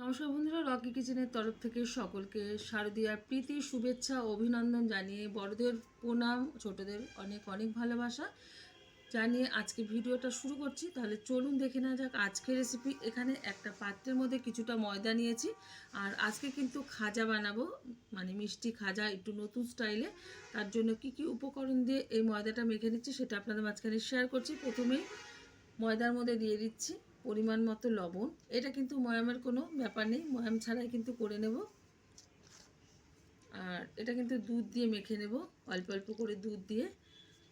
নমস্কার বন্ধুরা, রকি কিচেনের তরফ থেকে সকলকে শারদীয়ার প্রীতি শুভেচ্ছা অভিনন্দন জানিয়ে বড়দের প্রণাম, ছোটদের অনেক অনেক ভালোবাসা জানিয়ে আজকে ভিডিওটা শুরু করছি। তাহলে চলুন দেখে নেওয়া যাক আজকের রেসিপি। এখানে একটা পাত্রের মধ্যে কিছুটা ময়দা নিয়েছি, আর আজকে কিন্তু খাজা বানাবো, মানে মিষ্টি খাজা, একটু নতুন স্টাইলে। তার জন্য কি কি উপকরণ দিয়ে এই ময়দাটা মেখে নিচ্ছি সেটা আপনাদের মাঝখানে শেয়ার করছি। প্রথমেই ময়দার মধ্যে দিয়ে দিচ্ছি পরিমাণ মতো লবণ। এটা কিন্তু ময়ামের কোনো ব্যাপার নেই, ময়াম ছাড়াই কিন্তু করে নেব। আর এটা কিন্তু দুধ দিয়ে মেখে নেব, অল্প অল্প করে দুধ দিয়ে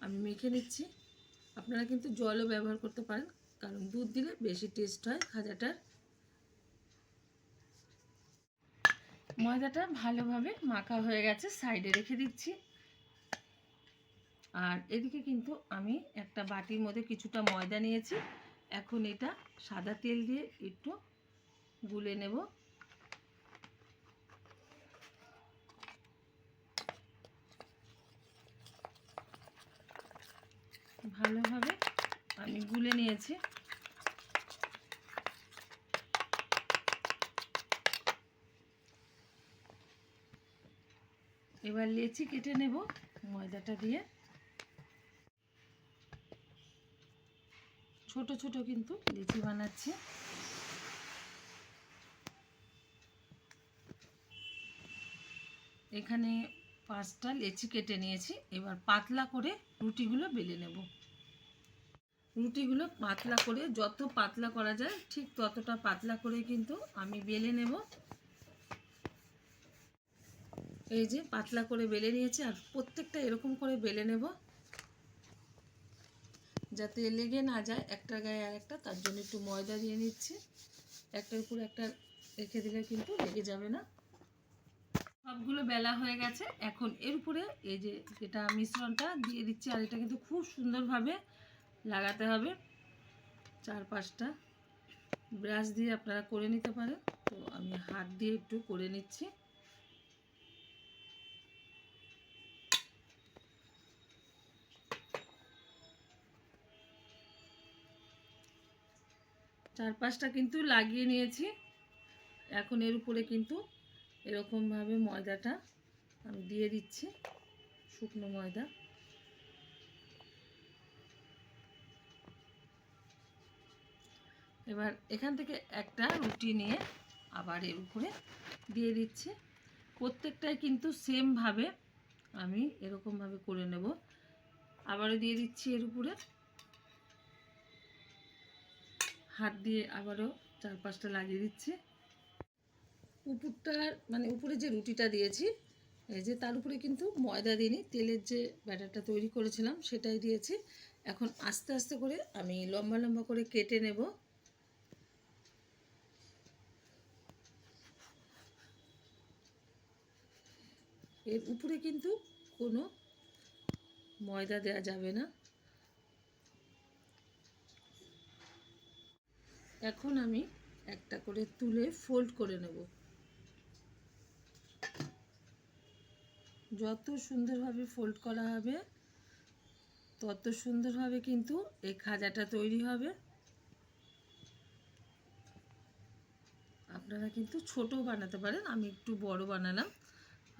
আমি মেখে নিচ্ছি। আপনারা কিন্তু জলও ব্যবহার করতে পারেন, কারণ দুধ দিলে বেশি টেস্ট হয় খাজাটার। ময়দাটা ভালোভাবে মাখা হয়ে গেছে, সাইডে রেখে দিচ্ছি। আর এদিকে কিন্তু আমি একটা বাটির মধ্যে কিছুটা ময়দা নিয়েছি। এখন এটা সাদা তেল দিয়ে একটু গুলে নেব। ভালোভাবে আমি গুলে নিয়েছি। এবার লেচি কেটে নেব ময়দাটা দিয়ে। ছোট ছোট কিন্তু লেচি বানাচ্ছি। এখানে 5টা লেচি কেটে নিয়েছি। এবার পাতলা করে রুটিগুলো বেলে নেব। রুটিগুলো পাতলা করে, যত পাতলা করা যায় ঠিক ততটা পাতলা করে কিন্তু আমি বেলে নেব। এই যে পাতলা করে বেলে নিয়েছি, আর প্রত্যেকটা এরকম করে বেলে নেব যাতে লেগে না যায় একটা গায়ে আর একটা। তার জন্য একটু ময়দা দিয়ে নিচ্ছি। একটার উপর একটা রেখে দিলে কিন্তু লেগে যাবে না। সবগুলো বেলা হয়ে গেছে। এখন এর উপরে এই যে যেটা মিশ্রণটা দিয়ে দিচ্ছি, আর এটা কিন্তু খুব সুন্দরভাবে লাগাতে হবে। 4-5টা ব্রাশ দিয়ে আপনারা করে নিতে পারেন, তো আমি হাত দিয়ে একটু করে নিচ্ছি। চার পাঁচটা কিন্তু লাগিয়ে নিয়েছি। এখন এর উপরে কিন্তু এরকমভাবে ময়দাটা আমি দিয়ে দিচ্ছি, শুকনো ময়দা। এবার এখান থেকে একটা রুটি নিয়ে আবার এর উপরে দিয়ে দিচ্ছি। প্রত্যেকটাই কিন্তু সেমভাবে আমি এরকমভাবে করে নেব। আবারও দিয়ে দিচ্ছি এর উপরে, হাত দিয়ে আবারও 4-5টা লাগিয়ে দিচ্ছি। উপরটার মানে উপরে যে রুটিটা দিয়েছি, এই যে তার উপরে কিন্তু ময়দা দিইনি, তেলের যে ব্যাটারটা তৈরি করেছিলাম সেটাই দিয়েছি। এখন আস্তে আস্তে করে আমি লম্বা লম্বা করে কেটে নেব। এর উপরে কিন্তু কোনো ময়দা দেওয়া যাবে না। এখন আমি একটা করে তুলে ফোল্ড করে নেব। যত সুন্দরভাবে ফোল্ড করা হবে তত সুন্দরভাবে কিন্তু এই খাজাটা তৈরি হবে। আপনারা কিন্তু ছোটও বানাতে পারেন, আমি একটু বড় বানালাম।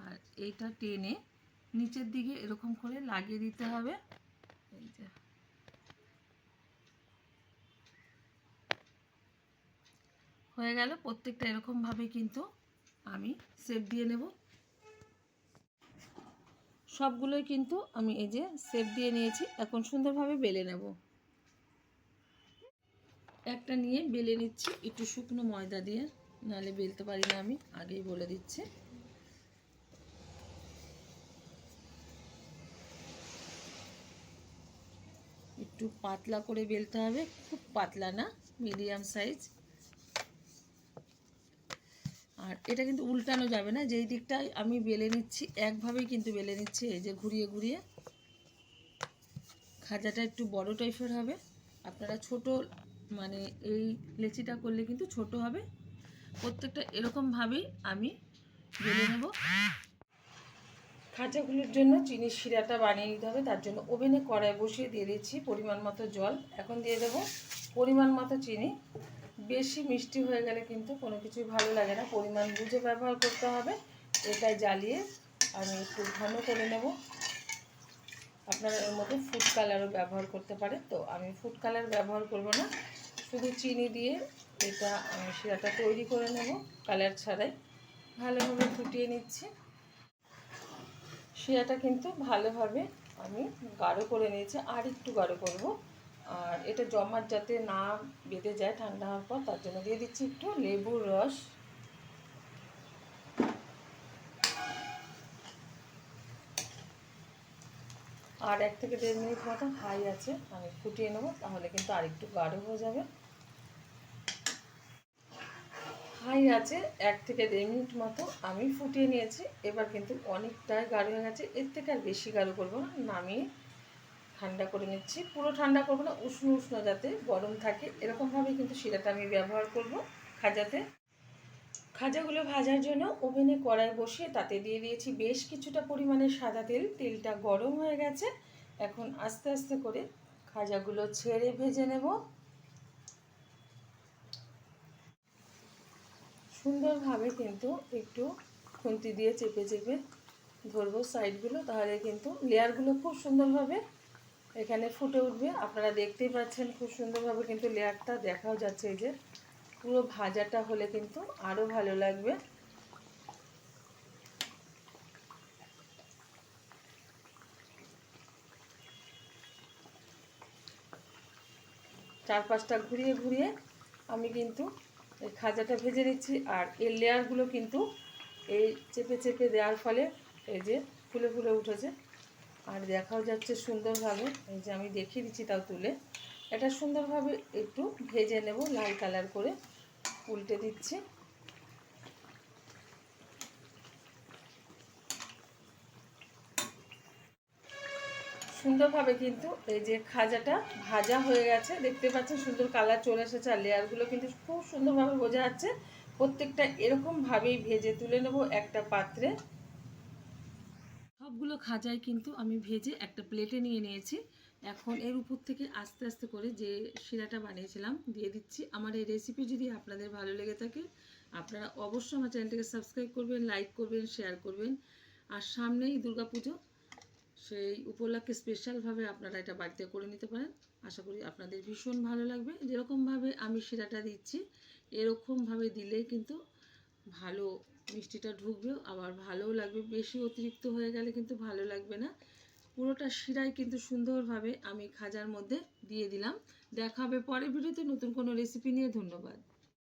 আর এইটা টেনে নিচের দিকে এরকম করে লাগিয়ে দিতে হবে। এই যে হয়ে গেল। প্রত্যেকটা এরকমভাবে কিন্তু আমি শেপ দিয়ে নেব। সবগুলোই কিন্তু আমি এই যে শেপ দিয়ে নিয়েছি। এখন সুন্দরভাবে বেলে নেব। একটা নিয়ে বেলে নিচ্ছি একটু শুকনো ময়দা দিয়ে, নাহলে বেলতে পারি না, আমি আগেই বলে দিচ্ছি। একটু পাতলা করে বেলতে হবে, খুব পাতলা না, মিডিয়াম সাইজ। আর এটা কিন্তু উল্টানো যাবে না, যেই দিকটাই আমি বেলে নিচ্ছি একভাবেই কিন্তু বেলে নিচ্ছি। এই যে ঘুরিয়ে ঘুরিয়ে, খাজাটা একটু বড় টাইপের হবে। আপনারা ছোট মানে এই লেচিটা করলে কিন্তু ছোট হবে। প্রত্যেকটা এরকমভাবেই আমি বেলে নেব। খাজাগুলোর জন্য চিনির শিরাটা বানিয়ে নিতে হবে। তার জন্য ওভেনে কড়াই বসিয়ে দিয়ে দিচ্ছি পরিমাণ মতো জল। এখন দিয়ে দেবো পরিমাণ মতো চিনি। বেশি মিষ্টি হয়ে গেলে কিন্তু কোনো কিছুই ভালো লাগে না, পরিমাণ বুঝে ব্যবহার করতে হবে। এটাই জ্বালিয়ে আমি একটু ঘন করে নেব। আপনারা এর মধ্যে ফুড কালারও ব্যবহার করতে পারেন, তো আমি ফুড কালার ব্যবহার করব না, শুধু চিনি দিয়ে এটা আমি শিরাটা তৈরি করে নেব কালার ছাড়াই। ভালোভাবে ফুটিয়ে নিচ্ছি। শিরাটা কিন্তু ভালোভাবে আমি গাঢ় করে নিয়েছি, আর একটু গাঢ় করব। আর এটা জমাট যাতে না বেঁধে যায় ঠান্ডা হওয়ার পর, তার জন্য দিয়ে দিচ্ছি একটু লেবুর রস। আর 1 থেকে 1.5 মিনিট মতো হাই আছে আমি ফুটিয়ে নেব, তাহলে কিন্তু আর একটু গাঢ় হয়ে যাবে। হাই আছে 1 থেকে 1.5 মিনিট মতো আমি ফুটিয়ে নিয়েছি। এবার কিন্তু অনেকটাই গাঢ় হয়ে গেছে, এর থেকে আর বেশি গাঢ় করবো না, নামিয়ে ঠান্ডা করে নিচ্ছি। পুরো ঠান্ডা করবো না, উষ্ণ উষ্ণ যাতে গরম থাকে এরকমভাবে কিন্তু শিরাটা আমি ব্যবহার করব খাজাতে। খাজাগুলো ভাজার জন্য ওভেনে কড়াই বসিয়ে তাতে দিয়ে দিয়েছি বেশ কিছুটা পরিমাণে সাদা তেল। তেলটা গরম হয়ে গেছে, এখন আস্তে আস্তে করে খাজাগুলো ছেড়ে ভেজে নেব। সুন্দরভাবে কিন্তু একটু খুন্তি দিয়ে চেপে চেপে ধরবো সাইডগুলো, তাহলে কিন্তু লেয়ারগুলো খুব সুন্দরভাবে এখানে ফুটে উঠবে। আপনারা দেখতেই পাচ্ছেন খুব সুন্দরভাবে কিন্তু লেয়ারটা দেখাও যাচ্ছে। এই যে পুরো ভাজাটা হলে কিন্তু আরও ভালো লাগবে। চারপাশটা ঘুরিয়ে ঘুরিয়ে আমি কিন্তু এই খাজাটা ভেজে নিচ্ছি। আর এর লেয়ারগুলো কিন্তু এই চেপে চেপে দেওয়ার ফলে এই যে ফুলে ফুলে উঠেছে, আর দেখাও যাচ্ছে সুন্দরভাবে। এই যে আমি দেখিয়ে দিচ্ছি তাও তুলে, এটা সুন্দরভাবে একটু ভেজে নেব লাল কালার করে। উল্টে দিচ্ছি। সুন্দরভাবে কিন্তু এই যে খাজাটা ভাজা হয়ে গেছে, দেখতে পাচ্ছেন সুন্দর কালার চলে এসেছে, আর লেয়ারগুলো কিন্তু খুব সুন্দরভাবে বোঝা যাচ্ছে। প্রত্যেকটা এরকমভাবেই ভেজে তুলে নেব একটা পাত্রে। সবগুলো খাজাই কিন্তু আমি ভেজে একটা প্লেটে নিয়ে নিয়েছি। এখন এর উপর থেকে আস্তে আস্তে করে যে শিরাটা বানিয়েছিলাম দিয়ে দিচ্ছি। আমার এই রেসিপি যদি আপনাদের ভালো লেগে থাকে, আপনারা অবশ্যই আমার চ্যানেলটিকে সাবস্ক্রাইব করবেন, লাইক করবেন, শেয়ার করবেন। আর সামনেই দুর্গাপুজো, সেই উপলক্ষে স্পেশালভাবে আপনারা এটা বাড়িতে করে নিতে পারেন। আশা করি আপনাদের ভীষণ ভালো লাগবে। যেরকমভাবে আমি শিরাটা দিচ্ছি এরকমভাবে দিলেই কিন্তু ভালো মিষ্টিটা ঢুকবেও, আবার ভালোও লাগবে। বেশি অতিরিক্ত হয়ে গেলে কিন্তু ভালো লাগবে না। পুরোটা শিরাই কিন্তু সুন্দরভাবে আমি খাজার মধ্যে দিয়ে দিলাম। দেখা হবে পরের ভিডিওতে নতুন কোনো রেসিপি নিয়ে। ধন্যবাদ।